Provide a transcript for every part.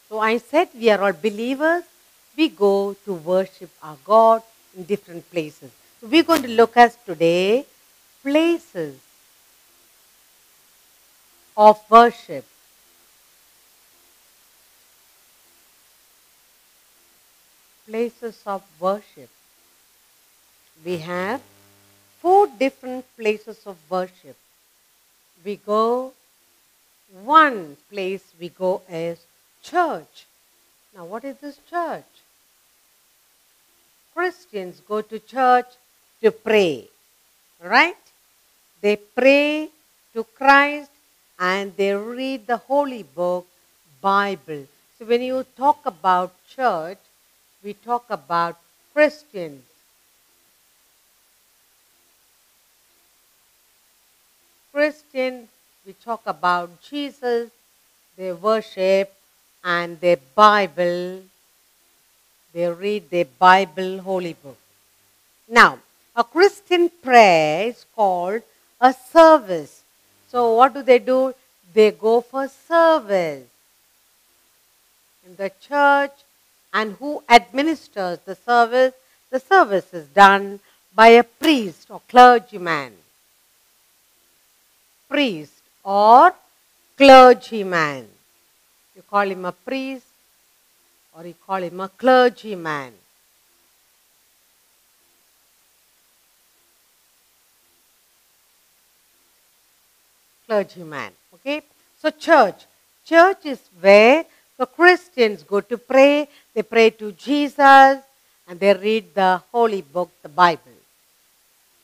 So I said we are all believers. We go to worship our God in different places. So we're going to look at today places of worship. Places of worship. We have 4 different places of worship. We go, one place we go is church. Now what is this church? Christians go to church to pray, right? They pray to Christ and they read the holy book, Bible. So when you talk about church, we talk about Christians. Christian, we talk about Jesus, they worship and their Bible, they read their Bible, holy book. Now, a Christian prayer is called a service. So what do? They go for service in the church, and who administers the service? The service is done by a priest or clergyman. Priest or clergyman. You call him a priest or you call him a clergyman. Clergyman. Okay? So church. Church is where the Christians go to pray. They pray to Jesus and they read the holy book, the Bible.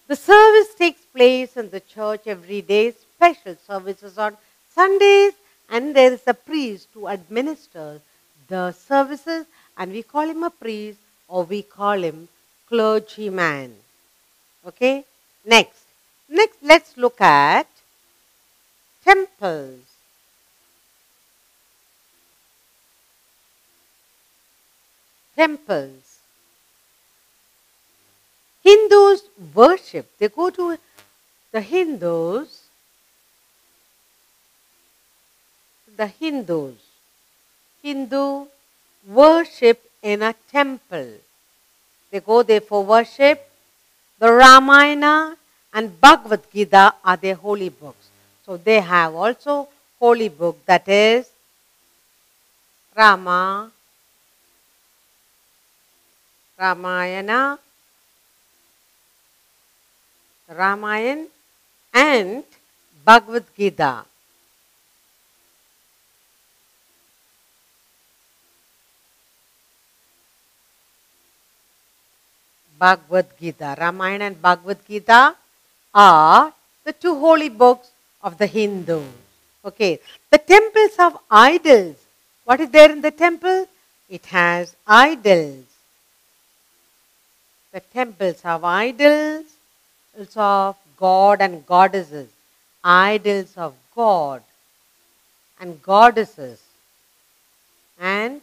The service takes place in the church every day, special services on Sundays, and there is a priest who administers the services, and we call him a priest or we call him clergyman. Okay? Next, let's look at temples. Temples. Hindus worship. They go to the Hindus. Hindu worship in a temple. They go there for worship. The Ramayana and Bhagavad Gita are their holy books. So they have also holy book, that is Ramayana and Bhagavad Gita. Ramayana and Bhagavad Gita are the 2 holy books of the Hindus. Okay, the temples have idols. What is there in the temple? It has idols. The temples have idols of God and goddesses. Idols of God and goddesses. And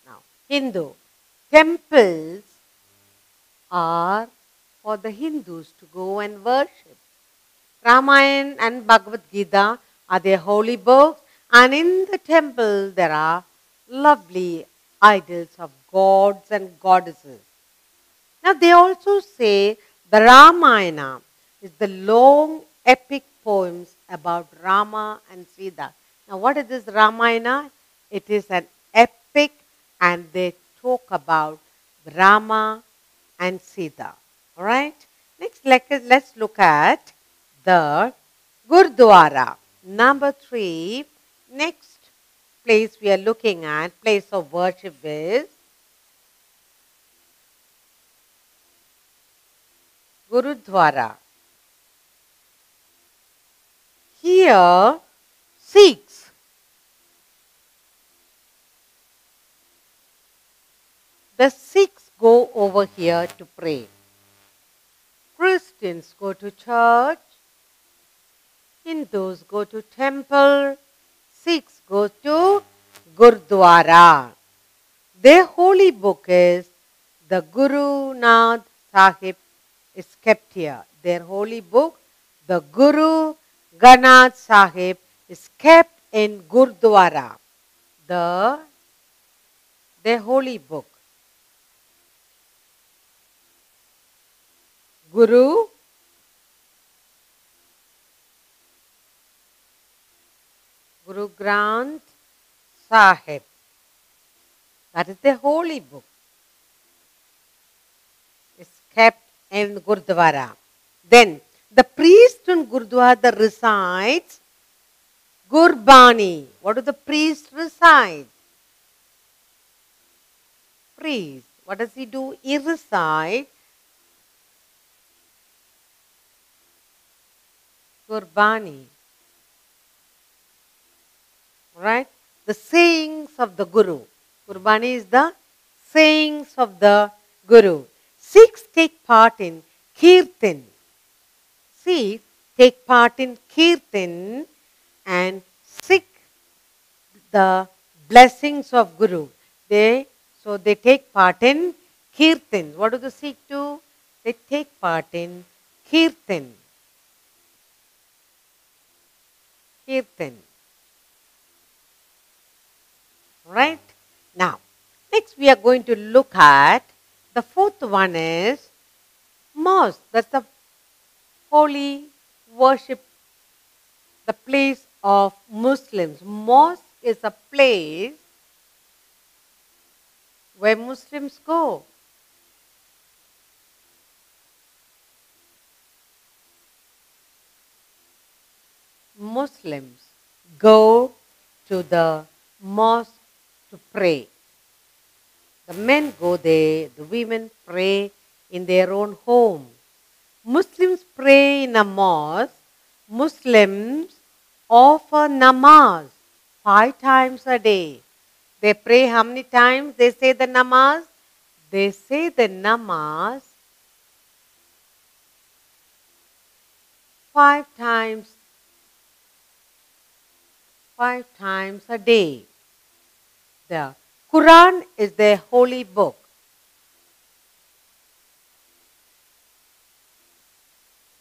now, Hindu temples are for the Hindus to go and worship. Ramayana and Bhagavad Gita are their holy books, and in the temple there are lovely idols of gods and goddesses. Now they also say the Ramayana is the long epic poems about Rama and Sita. Now what is this Ramayana? It is an epic and they talk about Rama and Sita. Alright? Next, let's look at the Gurdwara. Number 3, next place we are looking at, place of worship is Gurudwara. Here, Sikhs. The Sikhs go over here to pray. Christians go to church. Hindus go to temple. Sikhs go to Gurdwara. Their holy book is the Guru Nanak Sahib is kept here. Their holy book, The Guru Granth Sahib is kept in Gurdwara, their holy book. Guru Granth Sahib, that is the holy book, is kept in Gurdwara. Then the priest in Gurdwara recites Gurbani. What do the priest recite? Priest. What does he do? He recites Gurbani. Right? The sayings of the Guru. Gurbani is the sayings of the Guru. Sikhs take part in Kirtan. Sikhs take part in Kirtan and seek the blessings of Guru. So they take part in Kirtan. What do the Sikhs do? They take part in Kirtan. Kirtan. Right? Now, next we are going to look at the fourth one is mosque. That's the holy worship, the place of Muslims. Mosque is a place where Muslims go. Muslims go to the mosque to pray. The men go there, the women pray in their own home. Muslims pray in a mosque. Muslims offer namaz 5 times a day. They pray how many times? They say the namaz? They say the namaz 5 times. 5 times a day. The Quran is their holy book.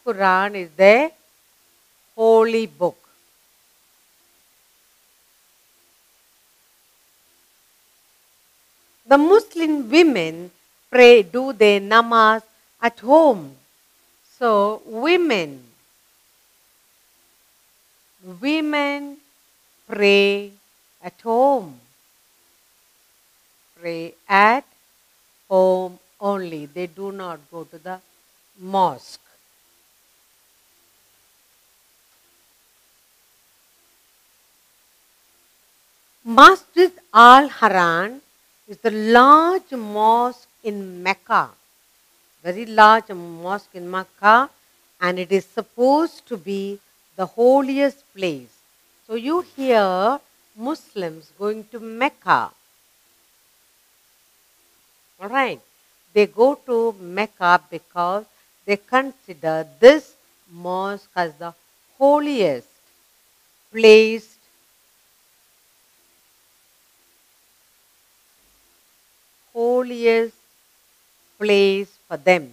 Quran is their holy book. The Muslim women pray, do their namaz at home. So women pray at home. Pray at home only. They do not go to the mosque. Masjid Al-Haram is the large mosque in Mecca. Very large mosque in Mecca, and it is supposed to be the holiest place. So you hear Muslims going to Mecca. Alright, they go to Mecca because they consider this mosque as the holiest place for them.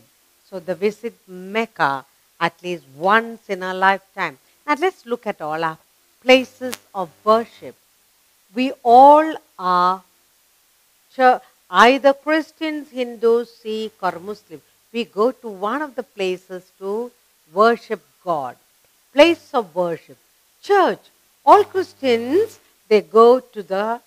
So they visit Mecca at least once in a lifetime. Now let's look at all our places of worship. We all are either Christians, Hindus, Sikh or Muslim. We go to one of the places to worship God. Place of worship. Church. All Christians, they go to the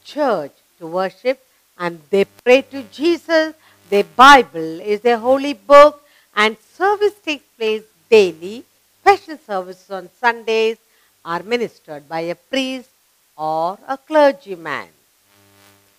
church to worship and they pray to Jesus. Their Bible is their holy book and service takes place daily. Special services on Sundays are ministered by a priest or a clergyman.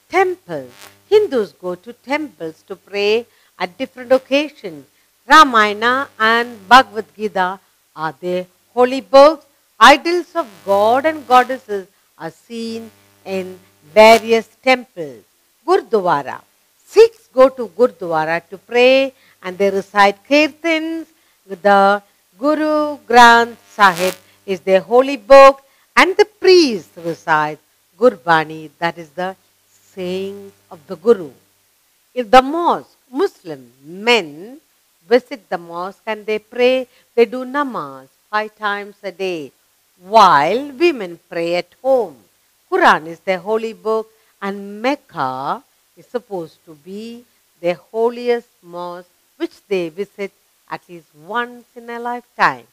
Temples. Hindus go to temples to pray at different occasions. Ramayana and Bhagavad Gita are their holy books. Idols of God and goddesses are seen in various temples. Gurdwara. Sikhs go to Gurdwara to pray and they recite kirtans. The Guru Granth Sahib is their holy book and the priest recites Gurbani, that is the sayings of the Guru. In the mosque, Muslim men visit the mosque and they pray, they do namaz 5 times a day, while women pray at home. Quran is their holy book and Mecca is supposed to be their holiest mosque which they visit at least once in a lifetime.